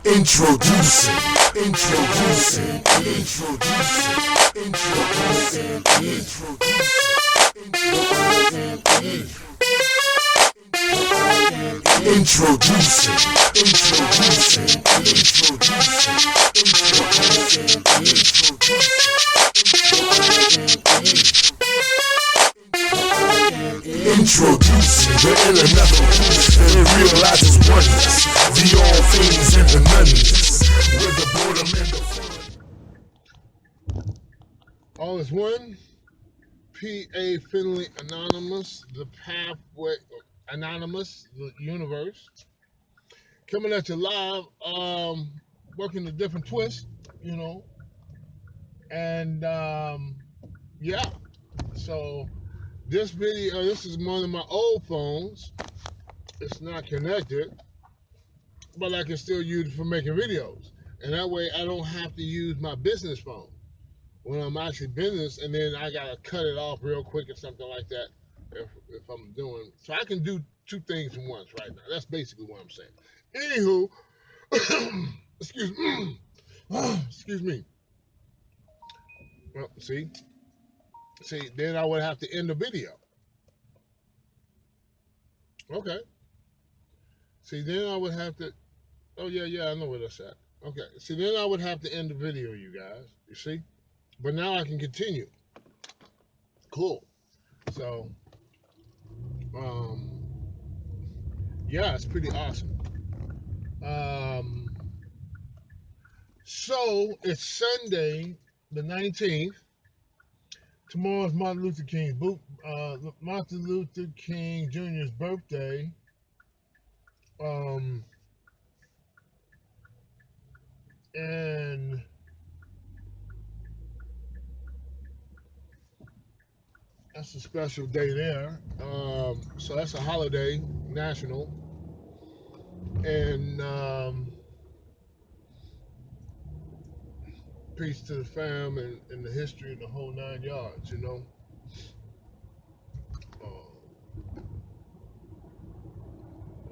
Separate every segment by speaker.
Speaker 1: Introducing, introducing, introducing, introducing, introducing, introducing, introducing the elemental that it realizes oneness, the all things and the noneness, with the boredom and the fun. All is one. P.A. Finley Anonymous, the Pathway Anonymous, the universe. Coming at you live, working a different twist, you know. And yeah, so this video, this is one of my old phones. It's not connected, but I can still use it for making videos. And that way I don't have to use my business phone when I'm actually business, and then I gotta cut it off real quick or something like that if I'm doing. So I can do two things at once right now. That's basically what I'm saying. Anywho, excuse me. Excuse me. Well, see, then I would have to end the video. Okay. See, then I would have to. Oh yeah, I know where that's at. Okay. See, then I would have to end the video, you guys. You see, but now I can continue. Cool. So, um, yeah, it's pretty awesome. Um, so it's Sunday, the 19th. Tomorrow's Martin Luther King Jr.'s birthday. Um, and that's a special day there. So that's a holiday, national, and peace to the fam and the history and the whole 9 yards. You know.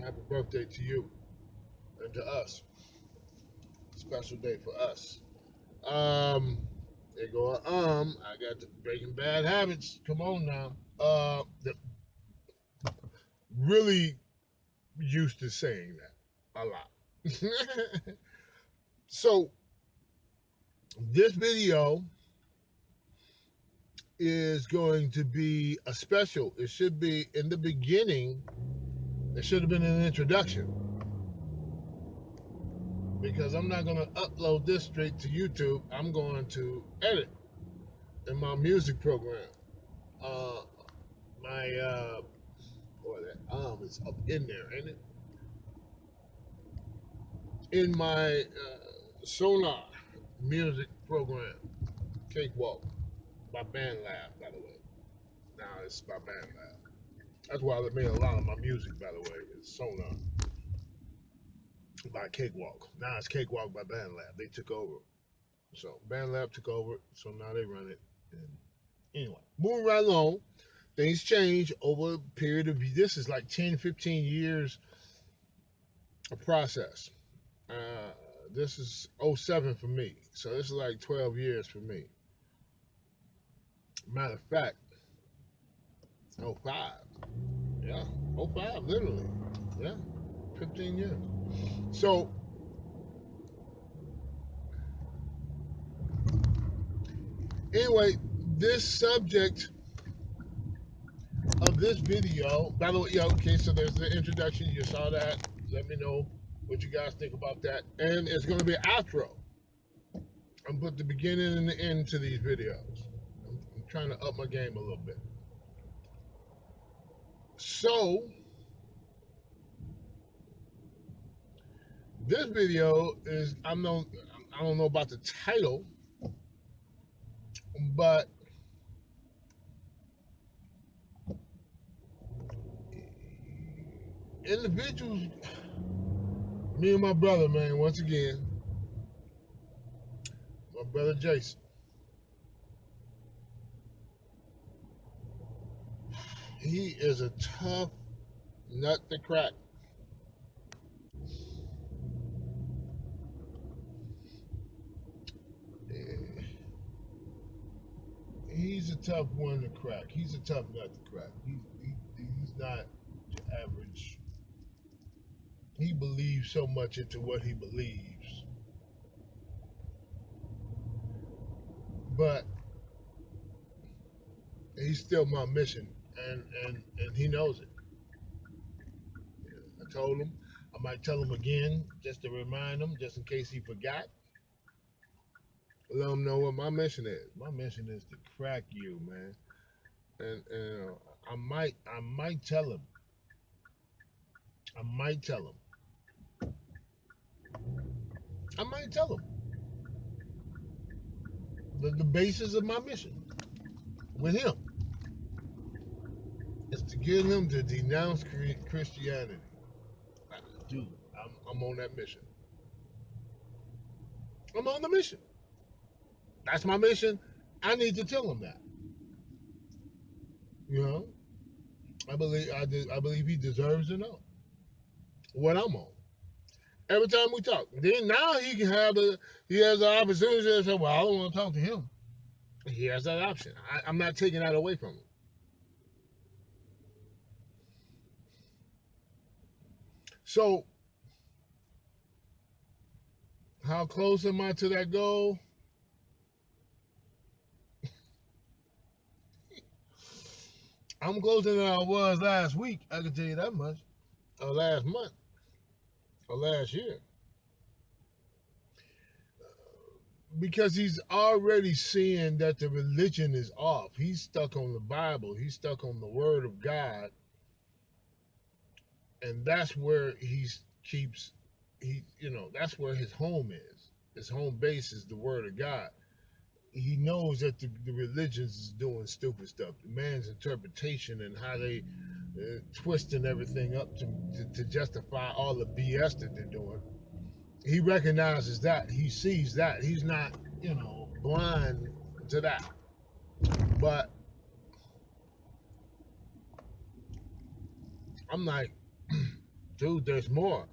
Speaker 1: Happy birthday to you and to us. Special day for us. There go. I got the breaking bad habits. Come on now. Really used to saying that a lot. So this video is going to be a special. It should be in the beginning. It should have been an introduction because I'm not going to upload this straight to YouTube. I'm going to edit in my music program. Uh, my boy, that is up in there, ain't it? In my Sonar music program, Cakewalk, by Band Lab, by the way. Now it's by Band Lab. That's why I made a lot of my music, by the way. It's Sonar by Cakewalk. Now it's Cakewalk by Band Lab. They took over. So Band Lab took over, so now they run it. And anyway, moving right along, things change over a period of, this is like 10, 15 years of process. This is '07 for me. So this is like 12 years for me. Matter of fact, '05. Yeah, '05, literally. Yeah, 15 years. So, anyway, this subject of this video, by the way, yeah, okay, so there's the introduction. You saw that. Let me know what you guys think about that. And it's going to be an outro. I'm put the beginning and the end to these videos. I'm trying to up my game a little bit. So, this video is, I don't know about the title, but individuals, me and my brother, man, once again, my brother Jason, he is a tough nut to crack. tough one to crack. He's a tough nut to crack. He's not the average. He believes so much into what he believes, but he's still my mission, and he knows it. I told him. I might tell him again just to remind him, just in case he forgot. Let him know what my mission is. My mission is to crack you, man. And I might tell him. I might tell him. I might tell him the basis of my mission with him is to get him to denounce Christianity. Dude, I'm on that mission. I'm on the mission. That's my mission. I need to tell him that. You know, I believe he deserves to know what I'm on. Every time we talk, then now he has the opportunity to say, "Well, I don't want to talk to him." He has that option. I'm not taking that away from him. So, how close am I to that goal? I'm closer than I was last week. I can tell you that much. Or last month. Or last year. Because he's already seeing that the religion is off. He's stuck on the Bible. He's stuck on the Word of God, and that's where that's where his home is. His home base is the Word of God. He knows that the religions is doing stupid stuff. The man's interpretation and how they twisting everything up to justify all the BS that they're doing. He recognizes that. He sees that. He's not, blind to that. But I'm like, dude, there's more.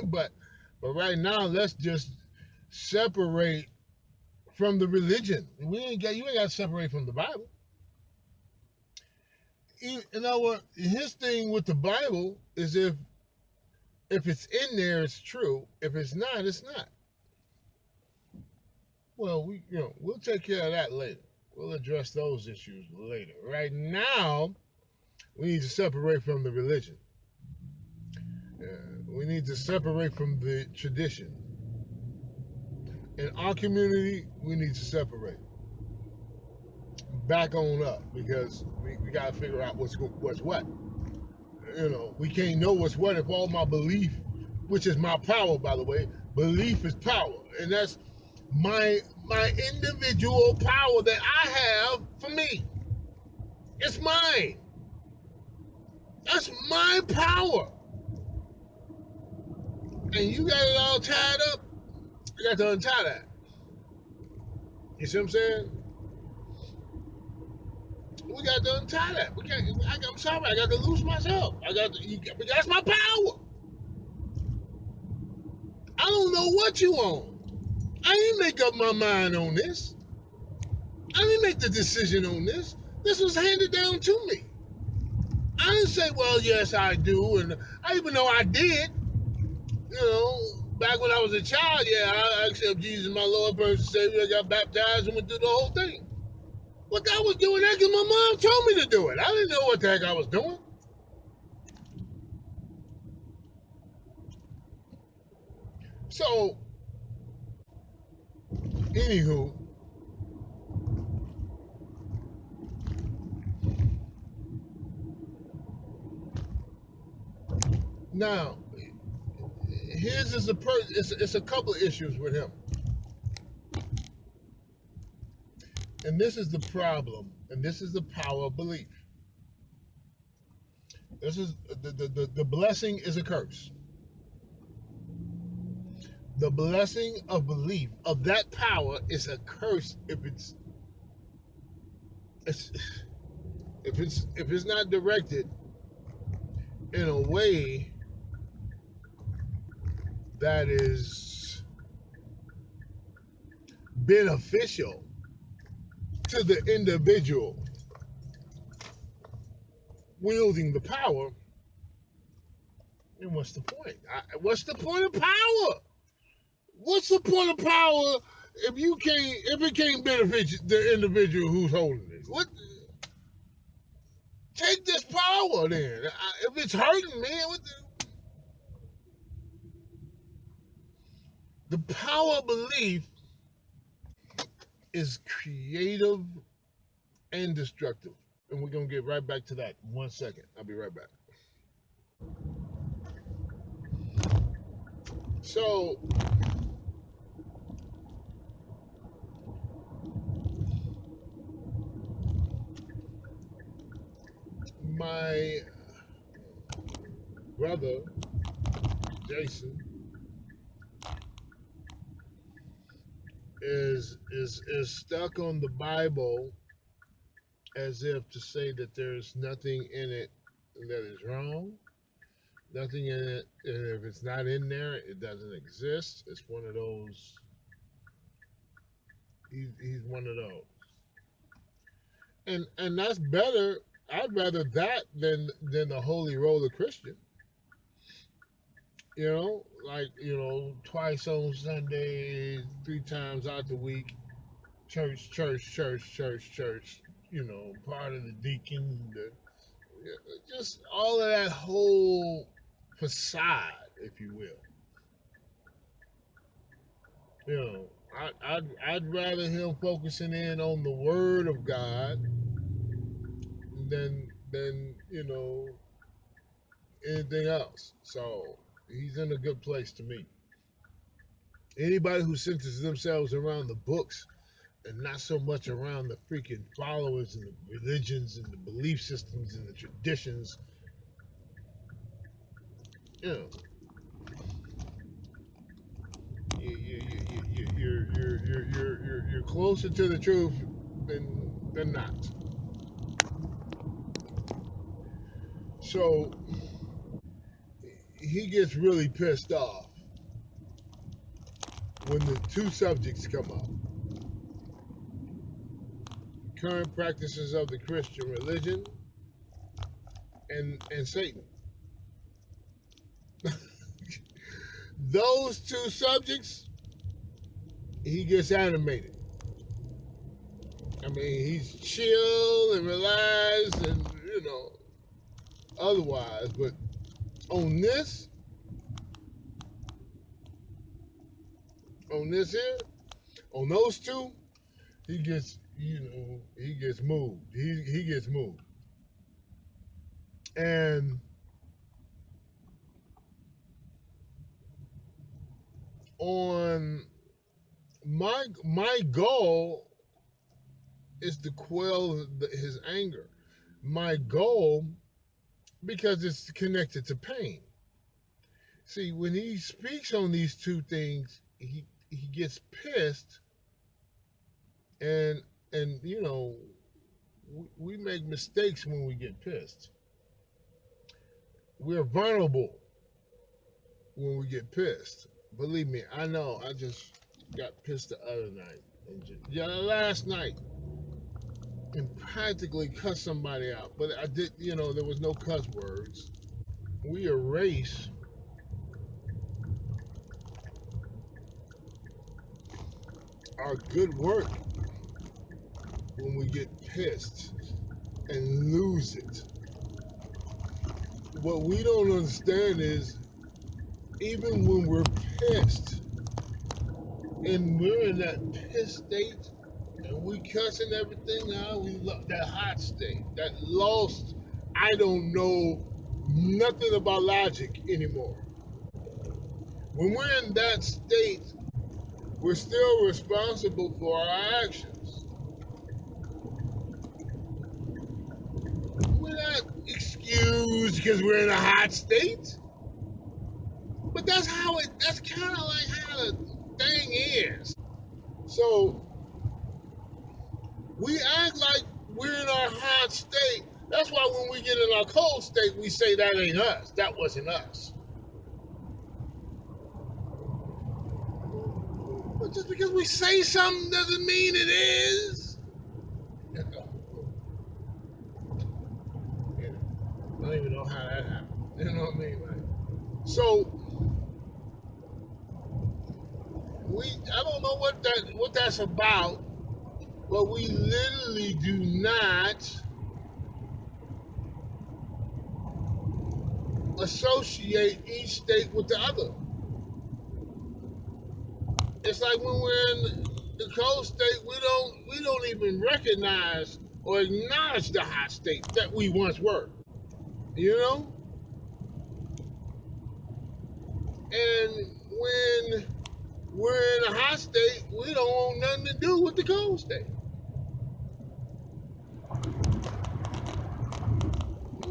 Speaker 1: but right now, let's just separate from the religion. You ain't got to separate from the Bible. You know what? His thing with the Bible is if it's in there, it's true. If it's not, it's not. Well, we'll take care of that later. We'll address those issues later. Right now, we need to separate from the religion. We need to separate from the tradition. In our community, we need to separate. Back on up because we got to figure out what's what. We can't know what's what if all my belief, which is my power, by the way, belief is power, and that's my individual power that I have for me. It's mine. That's my power. And you got it all tied up. You got to untie that. You see what I'm saying? We got to untie that. I'm sorry. I got to lose myself. That's my power. I don't know what you on. I didn't make up my mind on this. I didn't make the decision on this. This was handed down to me. I didn't say, well, yes, I do. And I even know I did. Back when I was a child, yeah, I accept Jesus as my Lord, personal Savior. I got baptized and went through the whole thing. What I was doing that because my mom told me to do it. I didn't know what the heck I was doing. So, anywho, now, his is it's a couple of issues with him. And this is the problem, and this is the power of belief. This is the blessing is a curse. The blessing of belief of that power is a curse it's if it's not directed in a way that is beneficial to the individual wielding the power, then what's the point? What's the point of power? What's the point of power if it can't benefit the individual who's holding it? What? Take this power then. If it's hurting me, the power of belief is creative and destructive. And we're gonna get right back to that in 1 second. I'll be right back. So my brother Jason is stuck on the Bible as if to say that there's nothing in it that is wrong, nothing in it, and if it's not in there, it doesn't exist. It's one of those. He's one of those, and that's better. I'd rather that than the holy roller Christian. Like twice on Sunday, 3 times out the week, church, church, church, church, church. Part of the deacon, just all of that whole facade, if you will. I'd rather him focusing in on the Word of God than anything else. So he's in a good place to me. Anybody who centers themselves around the books and not so much around the freaking followers and the religions and the belief systems and the traditions, you know, you're closer to the truth than not. So he gets really pissed off when the two subjects come up: current practices of the Christian religion and Satan. Those two subjects, he gets animated. I mean, he's chill and relaxed and otherwise, but on this, here, on those two, he gets moved. He gets moved, and on my goal is to quell his anger. My goal, because it's connected to pain. See, when he speaks on these two things, he gets pissed, and we make mistakes when we get pissed. We're vulnerable when we get pissed. Believe me, I know. I just got pissed the other night, last night, and practically cussed somebody out. But I did, there was no cuss words. We erase our good work when we get pissed and lose it. What we don't understand is, even when we're pissed and we're in that pissed state and we cussing everything out, we love that hot state, that lost, I don't know nothing about logic anymore. When we're in that state, we're still responsible for our actions. We're not excused because we're in a hot state. But that's kind of like how the thing is. So we act like we're in our hot state. That's why when we get in our cold state, we say that ain't us. That wasn't us. But just because we say something doesn't mean it is. how that happened. You know what I mean? Like, so I don't know what that's about, but we literally do not associate each state with the other. It's like when we're in the cold state, we don't even recognize or acknowledge the hot state that we once were. You know? And when we're in a hot state, we don't want nothing to do with the cold state.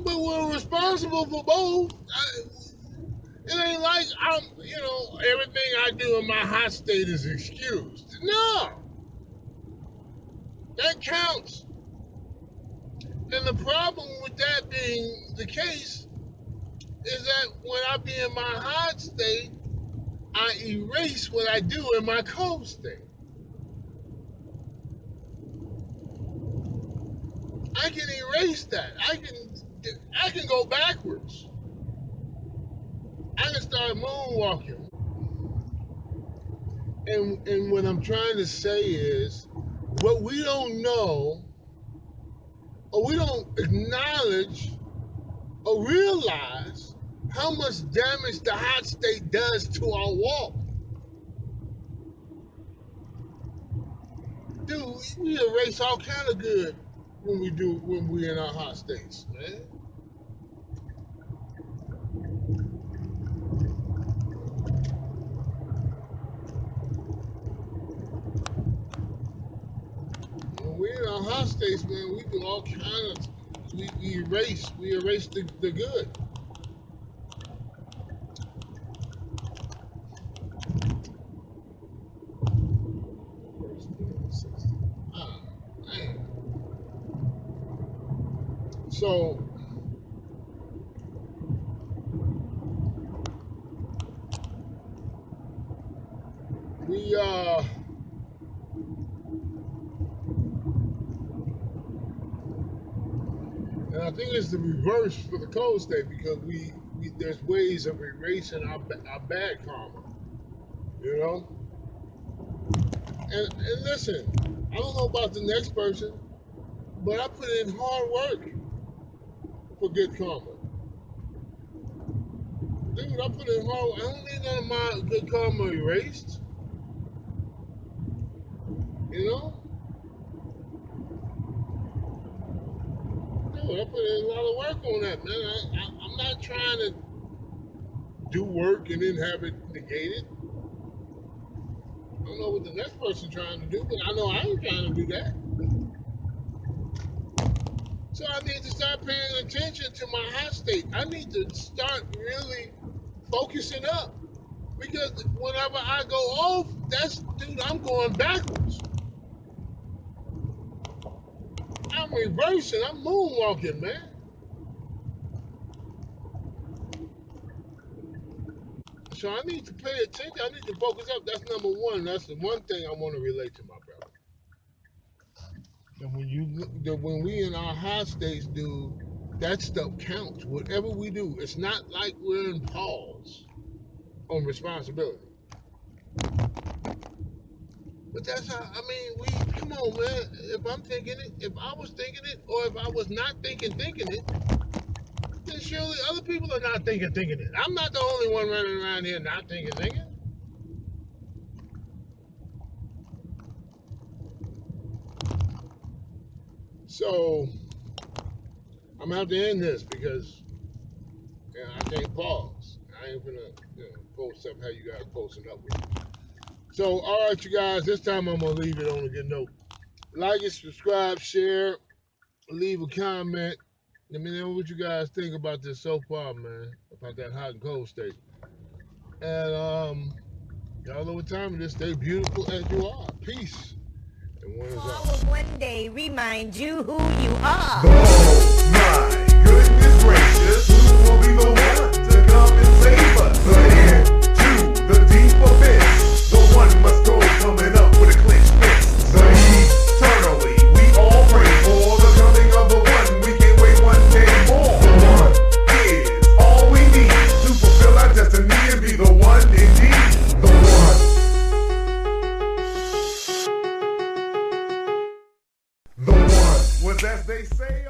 Speaker 1: But we're responsible for both. It ain't like everything I do in my hot state is excused. No, that counts. And the problem with that being the case is that when I be in my hot state, I erase what I do in my cold state. I can erase that. I can go backwards. I can start moonwalking. And what I'm trying to say is, what we don't know, or we don't acknowledge or realize how much damage the hot state does to our walk. Dude, we erase all kind of good when we in our hot states, man. When we're in our hot states, man, we do all kind of we erase the good. Man. So we and I think it's the reverse for the cold state, because we there's ways of erasing our bad karma, you know. And listen, I don't know about the next person, but I put in hard work for good karma. Dude, I put in hard work. I don't need none of my good karma erased. You know? Dude, I put in a lot of work on that, man. I'm not trying to do work and then have it negated. I don't know what the next person's trying to do, but I know I ain't trying to do that. So I need to start paying attention to my hot state. I need to start really focusing up. Because whenever I go off, dude, I'm going backwards. I'm reversing, I'm moonwalking, man. So I need to pay attention, I need to focus up. That's number one. That's the one thing I want to relate to my brother. And when we in our high states, dude, that stuff counts. Whatever we do, it's not like we're in pause on responsibility. But that's how, come on, man. If I'm thinking it, if I was thinking it, or if I was not thinking it, then surely other people are not thinking it. I'm not the only one running around here not thinking. So, I'm going to have to end this because I can't pause. I ain't gonna post up how you guys posting up with me. So, all right, you guys, this time I'm going to leave it on a good note. Like it, subscribe, share, leave a comment. Let me know what you guys think about this so far, man, about that hot and cold state. And y'all know what time it is. Stay beautiful as you are. Peace. And one is
Speaker 2: All will one day remind you who you are.
Speaker 3: Oh my goodness gracious, who will be the one to come and save us? The end to the deep abyss. The one must go coming up with a clenched fist. The eternally we all pray for the coming of the one. We can't wait one day more. The one is Cause as they say,